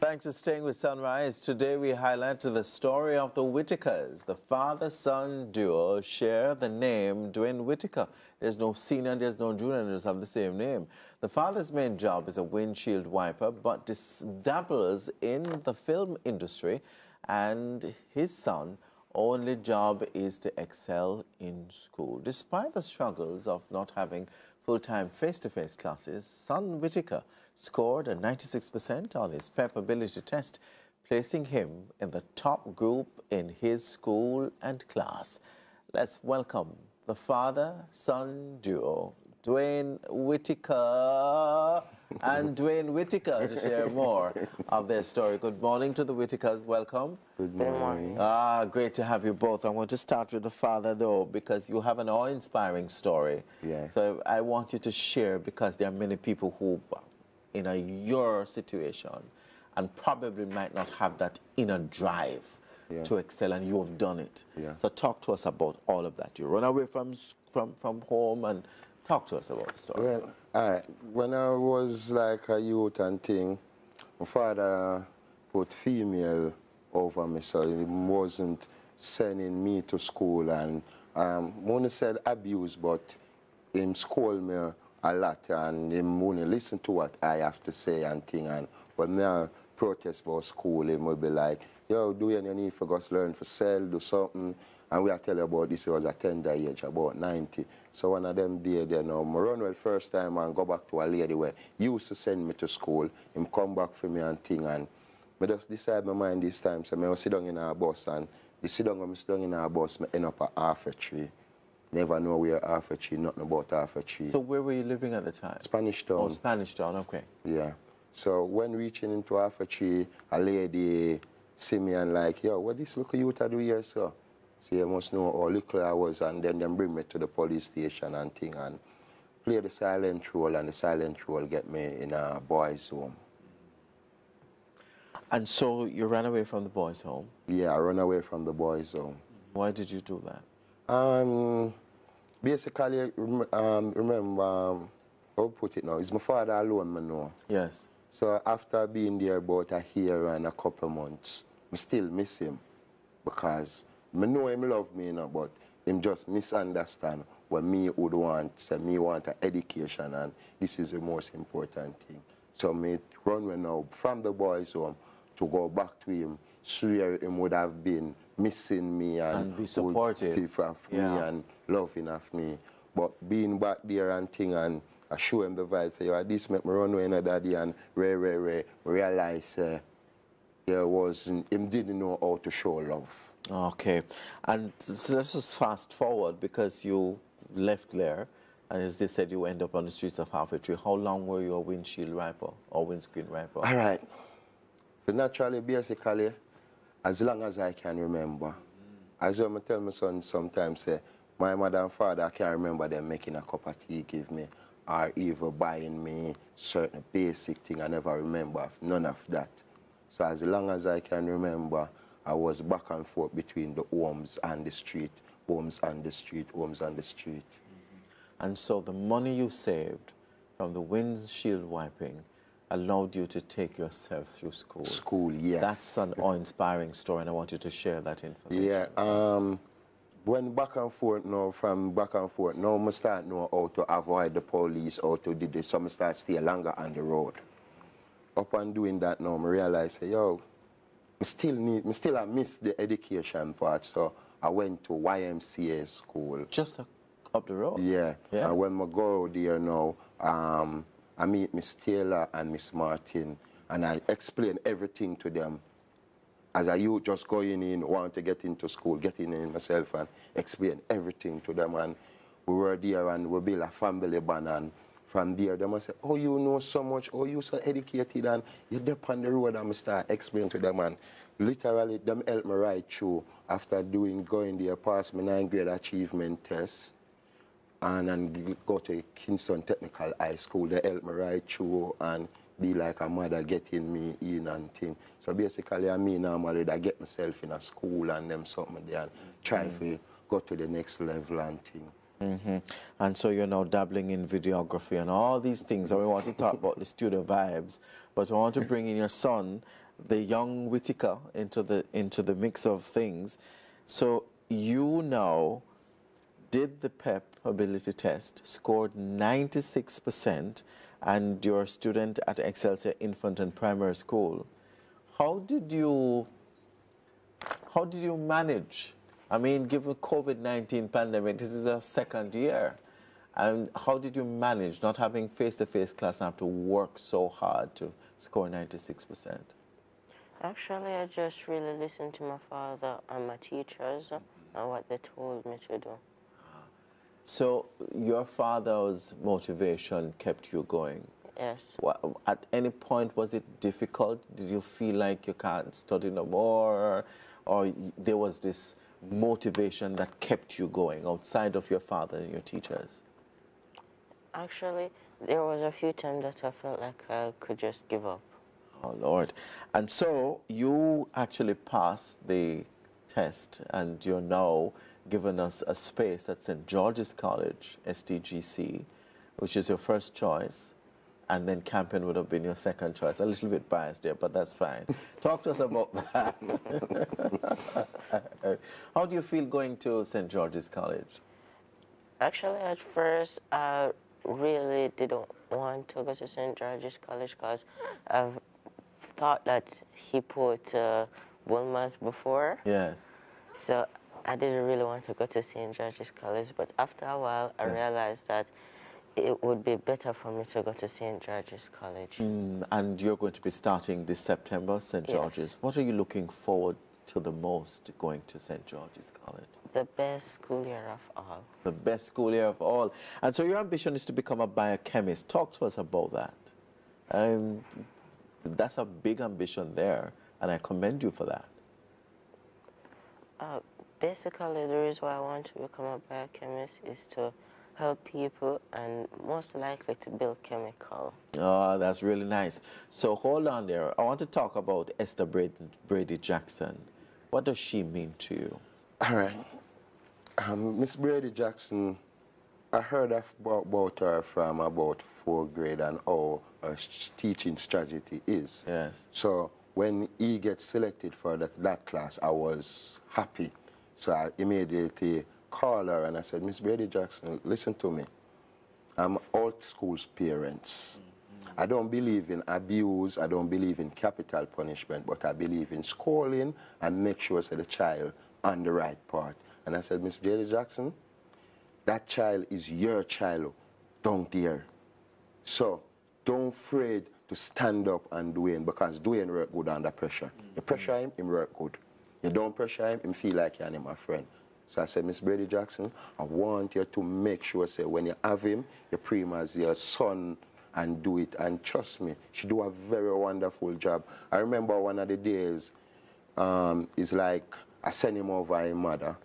Thanks for staying with Sunrise. Today we highlight the story of the Whitakers. The father-son duo share the name Dwayne Whitaker. There's no senior, there's no junior, they just have the same name. The father's main job is a windshield wiper, but dabbles in the film industry, and his son only job is to excel in school. Despite the struggles of not having full-time face-to-face classes, son Whitaker scored a 96% on his PEP ability test, placing him in the top group in his school and class. Let's welcome the father-son duo, Dwayne Whitaker and Dwayne Whitaker, to share more of their story. Good morning to the Whitakers. Welcome. Good morning. Great to have you both. I want to start with the father, though, because you have an awe-inspiring story. Yeah. So I want you to share, because there are many people who, in your situation, and probably might not have that inner drive to excel, and you have done it. Yeah. So talk to us about all of that. You run away from home, and talk to us about the story. Well, when I was like a youth and thing, my father put female over me, so he wasn't sending me to school, and only said abuse, but him scold me a lot, and him only listen to what I have to say and thing. And when I protest about school, him will be like, yo, do you need for us learn for sell, do something? And we are tell you about this, it was a tender age, about 90. So one of them day there now, I run well first time and go back to a lady where used to send me to school, him come back for me and thing, and I just decide my mind this time, so I sit down in a bus, and the sit down in a bus, I end up at half a tree. Never know where half a tree, nothing about half a tree. So where were you living at the time? Spanish Town. Oh, Spanish Town, okay. Yeah. So when reaching into half a tree, a lady see me and like, yo, what this little youth do here, sir? So you must know how little I was, and then them bring me to the police station and thing, and play the silent role, and the silent role get me in a boys' home. And so you ran away from the boys' home? Yeah, I run away from the boys' home. Why did you do that? Basically, remember, I'll put it now, it's my father alone, I know. Yes. So after being there about a year and a couple months, I still miss him, because I know him love me, but him just misunderstand what me would want. So me want an education, and this is the most important thing. So me run now from the boys' home to go back to him, swear him would have been missing me and be supportive of me and loving of me. But being back there and thing, and I show him the vibe, say, yo, this make me run away na daddy, and realize him didn't know how to show love. Okay. And so let's just fast forward, because you left there, and as they said, you end up on the streets of Halfway Tree. How long were you a windshield wiper or windscreen wiper? All right. So naturally, basically, as long as I can remember. As I tell my son sometimes, say, my mother and father, I can't remember them making a cup of tea give me, or even buying me certain basic thing. I never remember none of that. So as long as I can remember, I was back and forth between the homes and the street, homes and the street, homes and the street. And so the money you saved from the windshield wiping allowed you to take yourself through school. School, yes. That's an awe-inspiring story, and I want you to share that information. Yeah, when back and forth now, from back and forth, now I start know how to avoid the police, how to do this, so I start stay longer on the road. Up and doing that now, I realize, yo, I still miss the education part, so I went to YMCA school. Just up the road? Yeah, yes. And when I go there now, I meet Miss Taylor and Miss Martin, and I explain everything to them. As a youth just going in, want to get into school, getting in myself, and explain everything to them. And we were there, and we built a family band, and from there, they must say, oh, you know so much, oh, you so educated, and you're up on the road, and I start explaining to them, and literally, them helped me right through. After going there, pass my 9th grade achievement test, and then go to Kingston Technical High School. They helped me right through and be like a mother getting me in and thing. So basically, I mean, normally I get myself in a school and them something there and try to go to the next level and thing. And so you're now dabbling in videography and all these things. And we want to talk about the studio vibes, but we want to bring in your son, the young Whitaker, into the mix of things. So you now did the PEP ability test, scored 96%, and you're a student at Excelsior Infant and Primary School. How did you manage? I mean, given COVID-19 pandemic, this is our second year. And how did you manage not having face-to-face class and have to work so hard to score 96%? Actually, I just really listened to my father and my teachers and what they told me to do. So your father's motivation kept you going? Yes. At any point, was it difficult? Did you feel like you can't study no more? Or there was this motivation that kept you going outside of your father and your teachers? Actually, there was a few times that I felt like I could just give up. Oh, Lord. And so you actually passed the test, and you're now giving us a space at St. George's College, STGC, which is your first choice, and then Campion would have been your second choice. A little bit biased there, but that's fine. Talk to us about that. How do you feel going to St. George's College? Actually, at first, I really didn't want to go to St. George's College because I've thought that he put Wilma's before. Yes. So I didn't really want to go to St. George's College, but after a while, I realized that it would be better for me to go to St. George's College. And you're going to be starting this September, St. George's. Yes. What are you looking forward to the most going to St. George's College? The best school year of all. The best school year of all. And so your ambition is to become a biochemist. Talk to us about that. That's a big ambition there, and I commend you for that. Basically, the reason why I want to become a biochemist is to help people and most likely to build chemical. Oh, that's really nice. So hold on there. I want to talk about Esther Brady Jackson. What does she mean to you? All right. Miss Brady Jackson, I heard about her from about 4th grade and how her teaching strategy is. Yes. So when he gets selected for that class, I was happy. So I immediately called her and I said, Miss Brady Jackson, listen to me. I'm all school's parents. I don't believe in abuse, I don't believe in capital punishment, but I believe in schooling and make sure the child on the right path. And I said, Miss Brady Jackson, that child is your child down there. So don't afraid to stand up and do it, because Dwayne work good under pressure. You pressure him work good. You don't pressure him feel like you're my friend. So I said, Miss Brady Jackson, I want you to make sure, say, when you have him, you pray him as your son and do it. And trust me, she do a very wonderful job. I remember one of the days, it's like I sent him over his mother.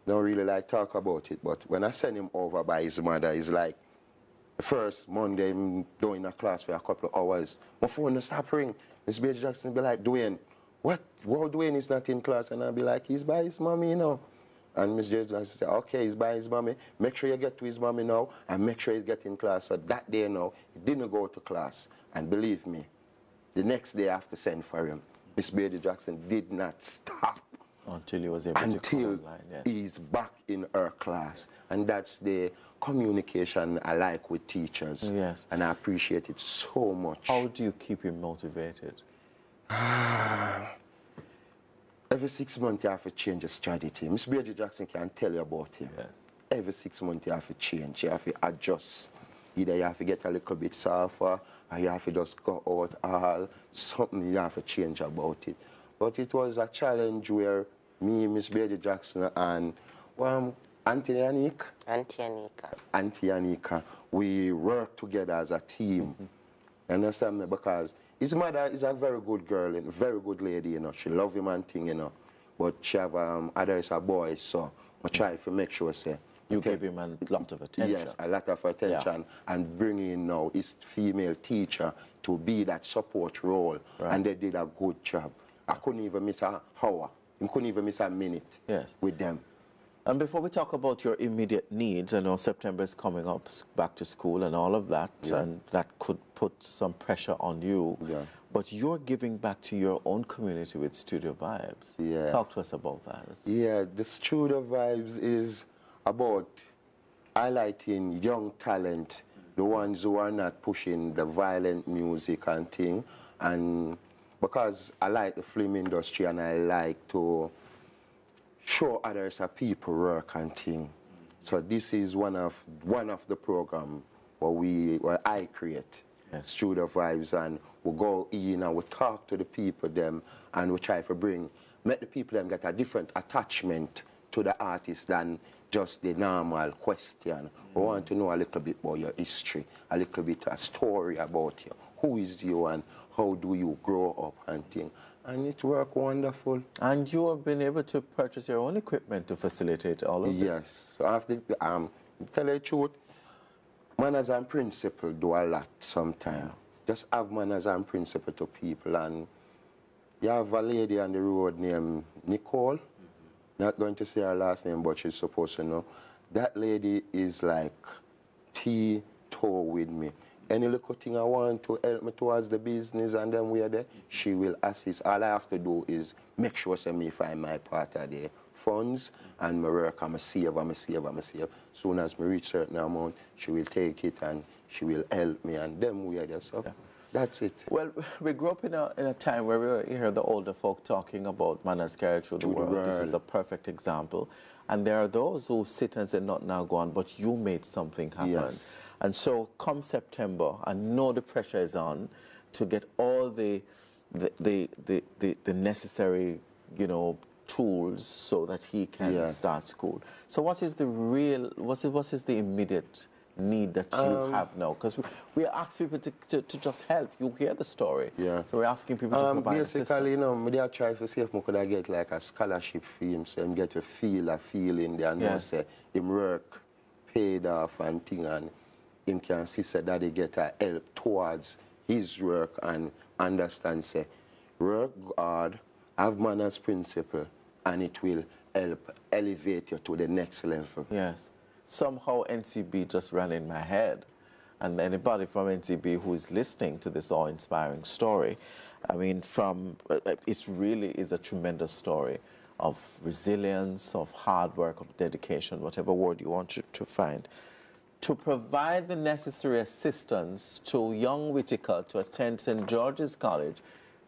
Don't really like talk about it, but when I send him over by his mother, it's like the first Monday I'm doing a class for a couple of hours. My phone will stop ring. Miss Brady Jackson be like, Dwayne, what? Well, Dwayne is not in class. And I'll be like, he's by his mommy, you know. And Miss Brady Jackson say, okay, he's by his mommy. Make sure you get to his mommy now and make sure he's getting class. So that day now, he didn't go to class. And believe me, the next day I have to send for him. Miss Brady Jackson did not stop. Until he was able to come online, yes. He's back in her class. And that's the communication I like with teachers. Yes. And I appreciate it so much. How do you keep him motivated? Every 6 months you have to change your strategy. Miss Brady Jackson can tell you about him. Yes. Every 6 months you have to change. You have to adjust. Either you have to get a little bit softer, or you have to just go out all. Something you have to change about it. But it was a challenge where me, Miss Brady Jackson, and Auntie Anika, we work together as a team. You understand me? Because his mother is a very good girl and very good lady, you know. She love him and thing, you know. But she have others are boys, so I try to make sure, say, you give him a lot of attention. Yes, a lot of attention, and bring in now his female teacher to be that support role, and they did a good job. I couldn't even miss an hour. I couldn't even miss a minute with them. And before we talk about your immediate needs, I know September is coming up, back to school and all of that, Yeah. and that could put some pressure on you. Yeah. But you're giving back to your own community with Studio Vibes. Yeah. Talk to us about that. Yeah, the Studio Vibes is about highlighting young talent, the ones who are not pushing the violent music and thing. And because I like the film industry and I like to show others how people work and thing. So this is one of the program where I create. Yes. Studio Vibes, and we go in and we talk to the people them and we try to make the people them get a different attachment to the artist than just the normal question. We want to know a little bit about your history, a little bit a story about you. Who is you and how do you grow up and thing. And it worked wonderful. And you have been able to purchase your own equipment to facilitate all of this? Yes. So after tell you the truth, manners and principle do a lot sometimes. Just have manners and principle to people. And you have a lady on the road named Nicole. Not going to say her last name, but she's supposed to know. That lady is like toe with me. Any little thing I want to help me towards the business and then we're there, she will assist. All I have to do is make sure me find my part of the funds and my work, I'm save. Soon as me reach certain amount, she will take it and she will help me and then we're there. So that's it. Well, we grew up in a time where we hear the older folk talking about manners carried through the world. This is a perfect example. And there are those who sit and say, not now, go on, but you made something happen. Yes. And so come September, I know the pressure is on to get all the necessary, tools so that he can start school. So what is the immediate need that you have now? Because we ask people to just help. You hear the story. Yeah. So we're asking people to provide assistance. Basically, I try to see if I could get like a scholarship for him, so him get to feel a feeling there and know say him work paid off and thing, and him can see say that he get a help towards his work and understand say work hard, have manners principle, and it will help elevate you to the next level. Yes. Somehow NCB just ran in my head. And anybody from NCB who is listening to this awe-inspiring story, I mean, it really is a tremendous story of resilience, of hard work, of dedication, whatever word you want to find, to provide the necessary assistance to young Whitaker to attend St. George's College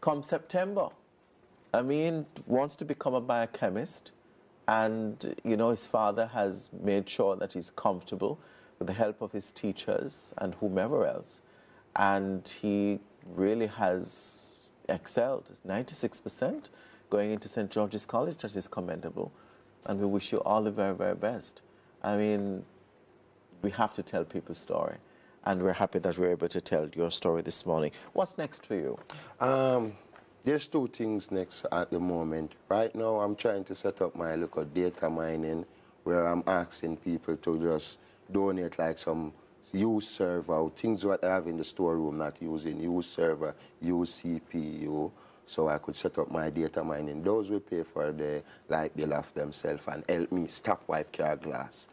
come September. I mean, wants to become a biochemist, and his father has made sure that he's comfortable with the help of his teachers and whomever else, and he really has excelled. It's 96% going into St. George's College. That is commendable, and we wish you all the very, very best. I mean, we have to tell people's story, and we're happy that we're able to tell your story this morning. What's next for you? There's two things next at the moment. Right now, I'm trying to set up my local data mining where I'm asking people to just donate like some used server, things what I have in the storeroom not using, used server, used CPU, so I could set up my data mining. Those will pay for the light bill of themselves and help me stop wipe car glass.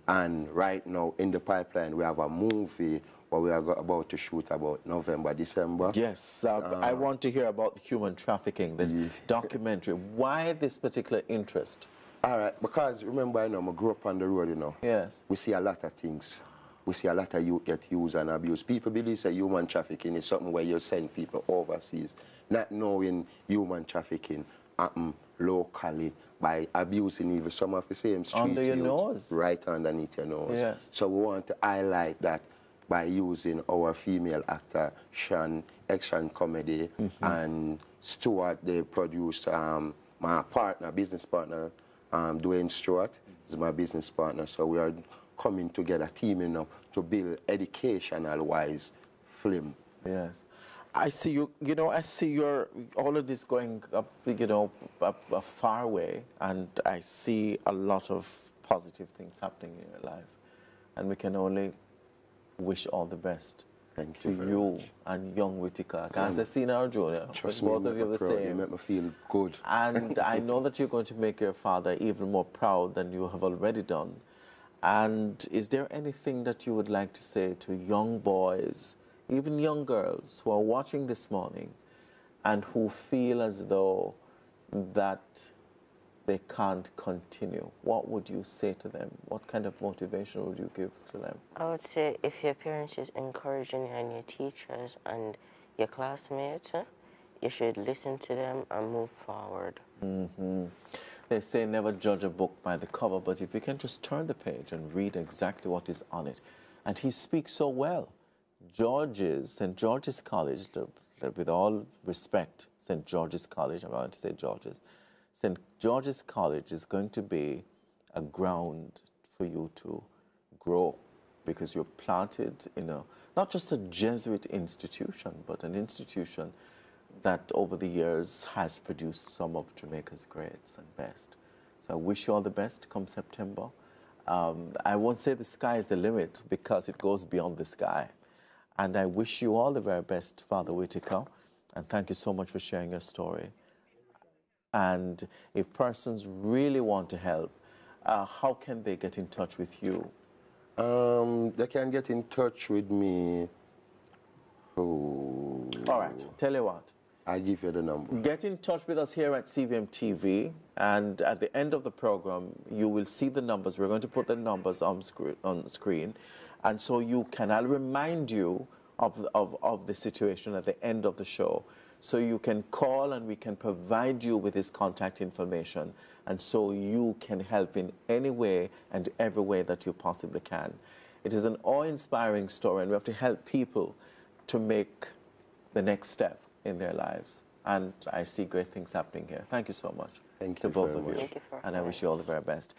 And right now, in the pipeline, we have a movie what we are about to shoot about November, December. Yes, I want to hear about human trafficking, the documentary. Why this particular interest? All right, because remember, I grew up on the road, Yes. We see a lot of things. We see a lot of youth get used and abused. People believe that human trafficking is something where you send people overseas, not knowing human trafficking happen locally by abusing even some of the same street under your youth, nose. right underneath your nose. Yes. So we want to highlight that by using our female actor, Action Comedy, and Stuart, they produced my partner, business partner, Dwayne Stewart is my business partner. So we are coming together, teaming up to build educational-wise film. Yes. I see you, I see all of this going up, a far way, and I see a lot of positive things happening in your life. And we can only wish all the best. Thank to you very you much. and young Whitaker. I can't say senior or junior, Trust but me, both you of make you me the proud. You same. make me feel good. And I know that you're going to make your father even more proud than you have already done. And is there anything that you would like to say to young boys, even young girls who are watching this morning and who feel as though that they can't continue? What would you say to them? What kind of motivation would you give to them? I would say if your parents is encouraging you and your teachers and your classmates, you should listen to them and move forward. They say never judge a book by the cover, but if you can just turn the page and read exactly what is on it. And he speaks so well. St. George's College, with all respect, St. George's College, I'm going to say George's. St. George's College is going to be a ground for you to grow because you're planted in not just a Jesuit institution, but an institution that over the years has produced some of Jamaica's greats and best. So I wish you all the best come September. I won't say the sky is the limit because it goes beyond the sky. And I wish you all the very best, Father Whitaker. And thank you so much for sharing your story. And if persons really want to help, how can they get in touch with you? They can get in touch with me. Oh, All right, tell you what. I'll give you the number. Get in touch with us here at CVM TV, and at the end of the program, you will see the numbers. We're going to put the numbers on screen, and so you can. I'll remind you of the situation at the end of the show, so you can call and we can provide you with his contact information, and so you can help in any way and every way that you possibly can. It is an awe-inspiring story, and we have to help people to make the next step in their lives. And I see great things happening here. Thank you so much Thank to you both very of much. you. Thank you for And I wish you all the very best.